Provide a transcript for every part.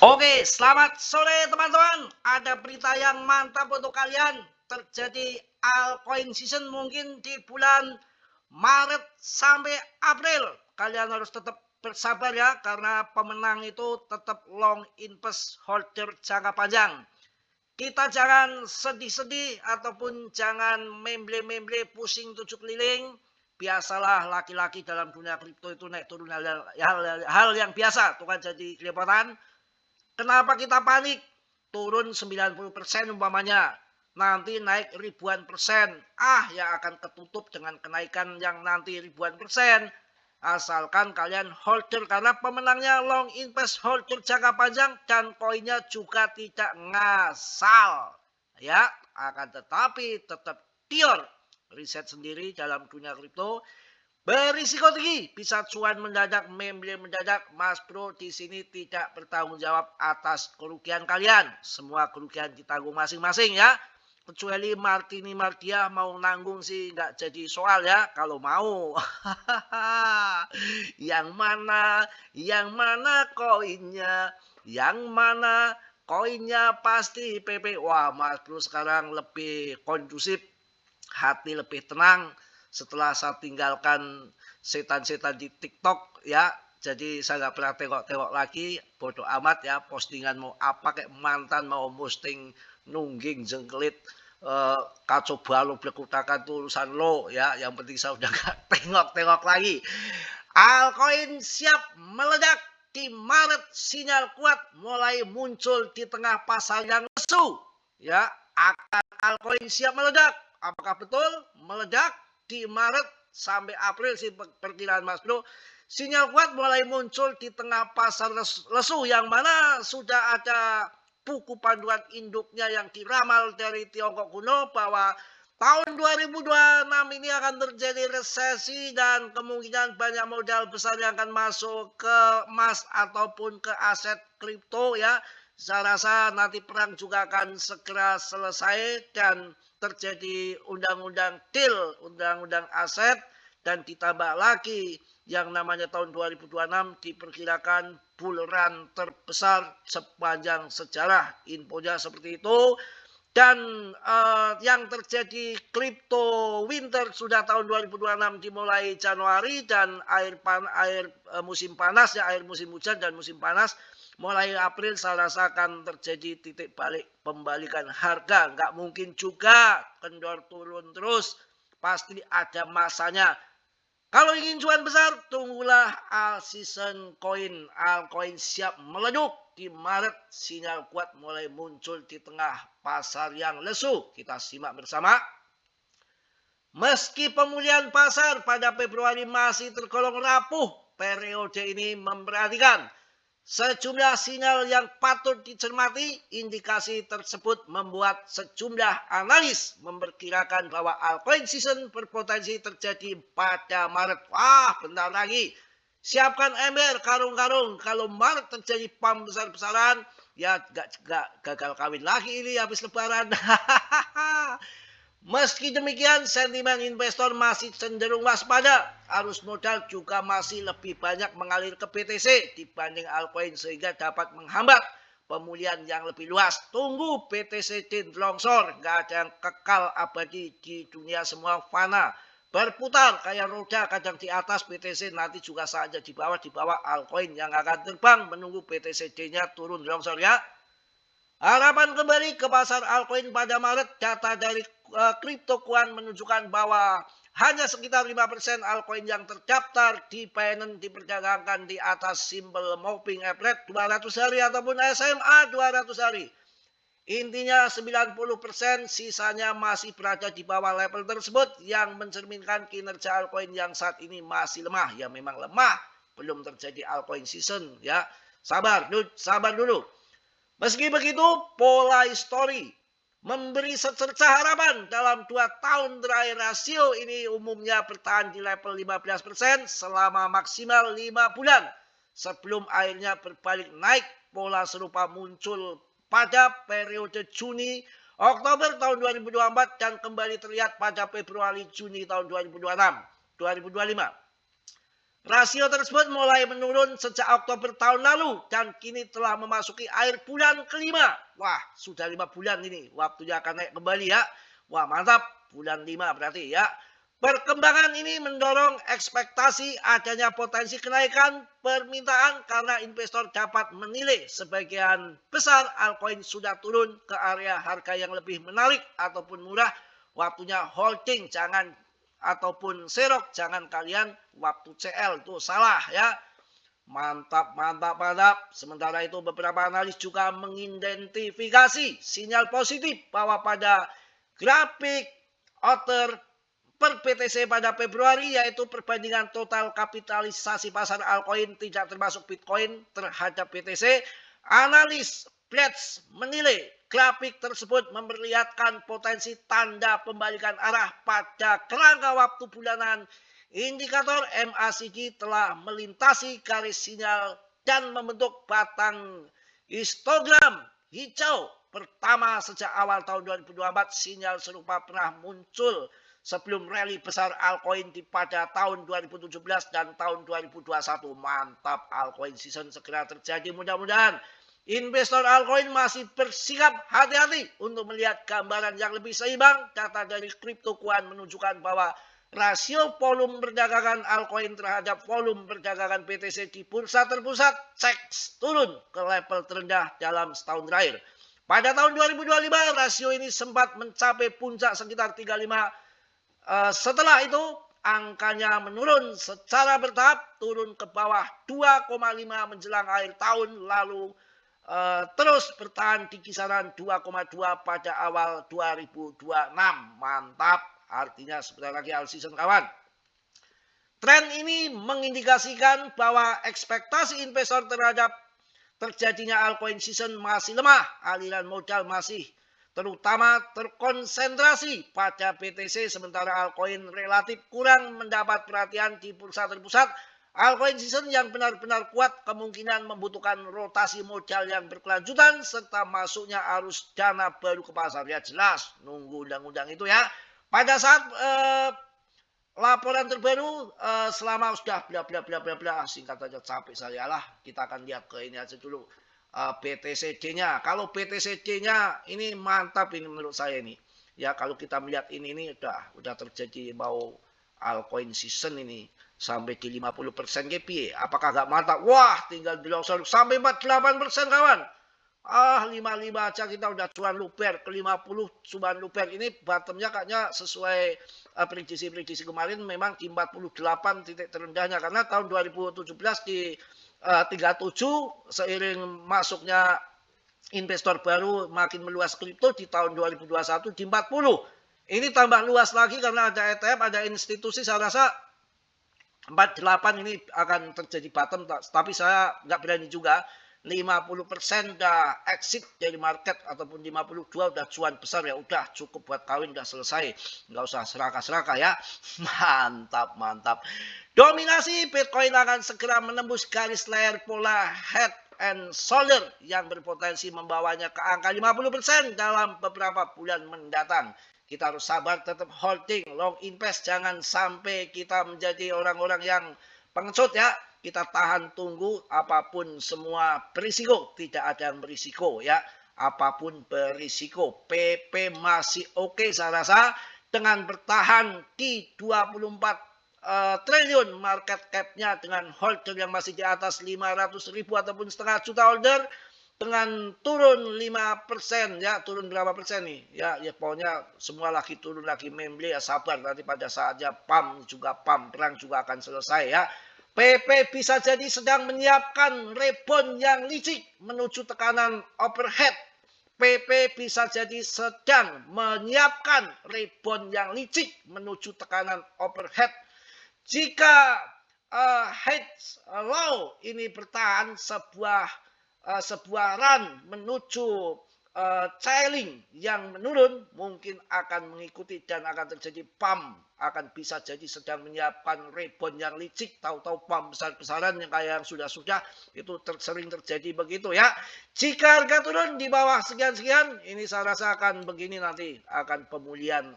Oke, selamat sore teman-teman. Ada berita yang mantap untuk kalian. Terjadi altcoin season mungkin di bulan Maret sampai April. Kalian harus tetap bersabar ya, karena pemenang itu tetap long invest holder jangka panjang. Kita jangan sedih-sedih ataupun jangan memble-memble pusing tujuh keliling. Biasalah laki-laki dalam dunia kripto itu naik turun hal yang biasa. Tuh kan jadi kelihatan. Kenapa kita panik? Turun 90% umpamanya. Nanti naik ribuan persen. Yang akan ketutup dengan kenaikan yang nanti ribuan persen. Asalkan kalian holder, karena pemenangnya long invest holder jangka panjang dan koinnya juga tidak ngasal. Ya, akan tetapi tetap pure. Riset sendiri dalam dunia kripto berisiko tinggi, bisa cuan mendadak, memble mendadak. Mas Bro di sini tidak bertanggung jawab atas kerugian kalian. Semua kerugian ditanggung masing-masing ya. Kecuali Martini Mardia mau nanggung sih nggak jadi soal ya. Kalau mau. Yang mana? Yang mana koinnya? Yang mana koinnya pasti PP. Wah, Mas Bro sekarang lebih kondusif, hati lebih tenang setelah saya tinggalkan setan-setan di TikTok ya. Jadi saya nggak pernah tengok-tengok lagi, bodoh amat ya, postingan mau apa, kayak mantan mau posting nungging jengkelit, kacau balau belekutakan tuh urusan lo ya. Yang penting saya udah nggak tengok-tengok lagi. Altcoin siap meledak di Maret, sinyal kuat mulai muncul di tengah pasar yang lesu ya. Akan altcoin siap meledak. Apakah betul meledak di Maret sampai April sih perkiraan Mas Bro? Sinyal kuat mulai muncul di tengah pasar lesu, yang mana sudah ada buku panduan induknya yang diramal dari Tiongkok kuno bahwa tahun 2026 ini akan terjadi resesi dan kemungkinan banyak modal besar yang akan masuk ke emas ataupun ke aset kripto ya. Saya rasa nanti perang juga akan segera selesai dan terjadi undang-undang deal, undang-undang aset, dan ditambah lagi yang namanya tahun 2026 diperkirakan bull run terbesar sepanjang sejarah. Infonya seperti itu. Dan yang terjadi crypto winter sudah tahun 2026 dimulai Januari, dan musim panas ya, air musim hujan dan musim panas mulai April. Saya rasa akan terjadi titik balik pembalikan harga. Nggak mungkin juga kendor turun terus, pasti ada masanya. Kalau ingin cuan besar, tunggulah all season coin. Altcoin siap meleduk di Maret. Sinyal kuat mulai muncul di tengah pasar yang lesu. Kita simak bersama. Meski pemulihan pasar pada Februari masih tergolong rapuh, periode ini memperhatikan sejumlah sinyal yang patut dicermati. Indikasi tersebut membuat sejumlah analis memperkirakan bahwa altcoin season berpotensi terjadi pada Maret. Wah, bentar lagi. Siapkan ember, karung-karung. Kalau Maret terjadi pump besar-besaran, ya gak gagal kawin lagi ini habis lebaran. Meski demikian, sentimen investor masih cenderung waspada. Arus modal juga masih lebih banyak mengalir ke BTC dibanding altcoin, sehingga dapat menghambat pemulihan yang lebih luas. Tunggu BTC longsor, nggak ada yang kekal abadi di dunia, semua fana. Berputar kayak roda, kadang di atas BTC, nanti juga saja di bawah altcoin yang akan terbang menunggu BTC-nya turun longsor ya. Harapan kembali ke pasar altcoin pada Maret, data dari CryptoQuant menunjukkan bahwa hanya sekitar 5% altcoin yang terdaftar di Binance diperdagangkan di atas simbol moving average 200 hari ataupun SMA 200 hari. Intinya 90% sisanya masih berada di bawah level tersebut, yang mencerminkan kinerja altcoin yang saat ini masih lemah. Ya memang lemah, belum terjadi altcoin season ya. Sabar dulu. Meski begitu, pola histori memberi secercah harapan. Dalam 2 tahun terakhir, rasio ini umumnya bertahan di level 15% selama maksimal 5 bulan. Sebelum akhirnya berbalik naik, pola serupa muncul pada periode Juni Oktober tahun 2024 dan kembali terlihat pada Februari Juni tahun 2025. Rasio tersebut mulai menurun sejak Oktober tahun lalu dan kini telah memasuki akhir bulan kelima. Wah, sudah 5 bulan ini. Waktunya akan naik kembali ya. Wah, mantap. Bulan 5 berarti ya. Perkembangan ini mendorong ekspektasi adanya potensi kenaikan permintaan karena investor dapat menilai sebagian besar altcoin sudah turun ke area harga yang lebih menarik ataupun murah. Waktunya holding, jangan ataupun serok, jangan kalian waktu CL itu salah ya. Mantap, mantap, mantap. Sementara itu beberapa analis juga mengidentifikasi sinyal positif bahwa pada grafik order per BTC pada Februari, yaitu perbandingan total kapitalisasi pasar altcoin tidak termasuk Bitcoin terhadap BTC, analis Blitz menilai grafik tersebut memperlihatkan potensi tanda pembalikan arah pada kerangka waktu bulanan. Indikator MACD telah melintasi garis sinyal dan membentuk batang histogram hijau pertama sejak awal tahun 2024. Sinyal serupa pernah muncul sebelum rally besar altcoin pada tahun 2017 dan tahun 2021. Mantap, altcoin season segera terjadi mudah-mudahan. Investor altcoin masih bersikap hati-hati untuk melihat gambaran yang lebih seimbang. Data dari CryptoQuant menunjukkan bahwa rasio volume perdagangan altcoin terhadap volume perdagangan BTC di bursa terpusat CEX turun ke level terendah dalam setahun terakhir. Pada tahun 2025, rasio ini sempat mencapai puncak sekitar 35. Setelah itu, angkanya menurun secara bertahap, turun ke bawah 2,5 menjelang akhir tahun, lalu terus bertahan di kisaran 2,2 pada awal 2026. Mantap, artinya sebentar lagi all season kawan. Tren ini mengindikasikan bahwa ekspektasi investor terhadap terjadinya altcoin season masih lemah. Aliran modal masih terutama terkonsentrasi pada BTC, sementara altcoin relatif kurang mendapat perhatian di bursa terpusat. Altcoin season yang benar-benar kuat kemungkinan membutuhkan rotasi modal yang berkelanjutan serta masuknya arus dana baru ke pasar. Ya jelas, nunggu undang-undang itu ya. Pada saat laporan terbaru selama sudah bla bla bla bla bla, singkat saja capek saya lah. Kita akan lihat ke ini aja dulu. BTCD-nya. Kalau BTCD-nya ini mantap ini menurut saya ini. Ya kalau kita melihat ini udah terjadi mau altcoin season ini sampai di 50% GP. Apakah nggak mantap? Wah, tinggal dilongsor sampai 48% kawan. 55 aja kita udah cuan luber, ke 50 cuan luber. Ini bottomnya kayaknya sesuai prediksi kemarin memang di 48 titik terendahnya karena tahun 2017 di 37 seiring masuknya investor baru makin meluas kripto di tahun 2021 di 40. Ini tambah luas lagi karena ada ETF, ada institusi. Saya rasa 48 ini akan terjadi bottom, tapi saya nggak berani juga. 50% udah exit dari market ataupun 52 udah cuan besar ya, udah cukup buat kawin, udah selesai, nggak usah serakah-serakah ya. Mantap, mantap. Dominasi Bitcoin akan segera menembus garis layar pola head and shoulder yang berpotensi membawanya ke angka 50% dalam beberapa bulan mendatang. Kita harus sabar, tetap holding, long invest, jangan sampai kita menjadi orang-orang yang pengecut ya. Kita tahan, tunggu, apapun semua berisiko, tidak ada yang berisiko ya. Apapun berisiko, PP masih oke saya rasa dengan bertahan di 24 triliun market cap-nya dengan holder yang masih di atas 500.000 ataupun setengah juta holder. Dengan turun 5% ya, turun berapa persen nih ya, pokoknya semua lagi turun lagi, membeli ya sabar, nanti pada saatnya perang juga akan selesai ya. PP bisa jadi sedang menyiapkan rebound yang licik menuju tekanan overhead. PP bisa jadi sedang menyiapkan rebound yang licik menuju tekanan overhead. Jika hedge low ini bertahan, sebuah run menuju trailing yang menurun mungkin akan mengikuti dan akan terjadi pump, akan bisa jadi sedang menyiapkan rebound yang licik, tahu-tahu pump besar-besaran yang kayak yang sudah-sudah itu sering terjadi begitu ya. Jika harga turun di bawah sekian-sekian, ini saya rasa akan begini nanti, akan pemulihan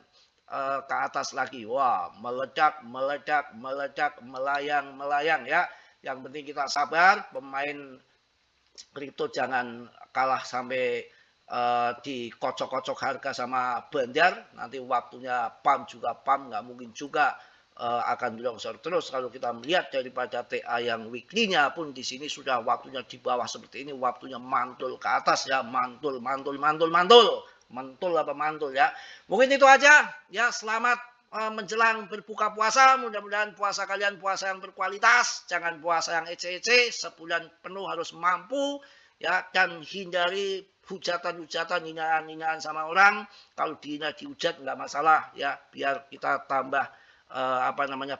ke atas lagi. Wah, meledak, meledak, meledak, melayang, melayang ya. Yang penting kita sabar, pemain kripto jangan kalah sampai dikocok-kocok harga sama bandar. Nanti waktunya pump juga pump, nggak mungkin juga akan longsor terus. Kalau kita melihat daripada TA yang weekly-nya pun di sini sudah waktunya di bawah seperti ini, waktunya mantul ke atas ya, mantul, mantul, mantul, mantul. Mantul apa mantul ya. Mungkin itu aja ya, selamat menjelang berbuka puasa, mudah-mudahan puasa kalian puasa yang berkualitas, jangan puasa yang ece-ece, sebulan penuh harus mampu ya, dan hindari hujatan-hujatan, hinaan-hinaan sama orang. Kalau dihina dihujat nggak masalah ya, biar kita tambah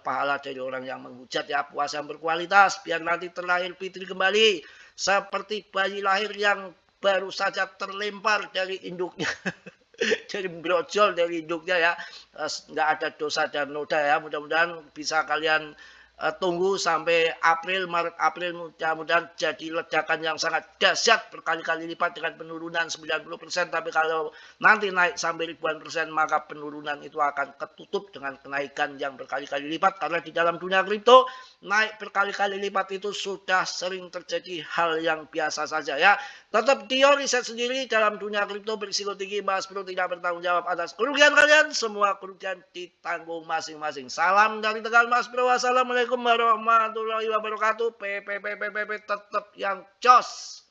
pahala dari orang yang menghujat ya. Puasa yang berkualitas biar nanti terlahir fitri kembali seperti bayi lahir yang baru saja terlempar dari induknya. Jadi brojol dari hidupnya ya, nggak ada dosa dan noda ya. Mudah-mudahan bisa kalian tunggu sampai April, Maret, April, mudah-mudahan jadi ledakan yang sangat dahsyat berkali-kali lipat dengan penurunan 90%. Tapi kalau nanti naik sampai ribuan persen, maka penurunan itu akan ketutup dengan kenaikan yang berkali-kali lipat. Karena di dalam dunia kripto, naik berkali-kali lipat itu sudah sering terjadi hal yang biasa saja ya. Tetap Dio riset sendiri dalam dunia kripto berisiko tinggi, Mas Bro tidak bertanggung jawab atas kerugian kalian, semua kerugian ditanggung masing-masing. Salam dari Tegal Mas Bro, wassalamualaikum warahmatullahi wabarakatuh. PPPPP tetap yang jos.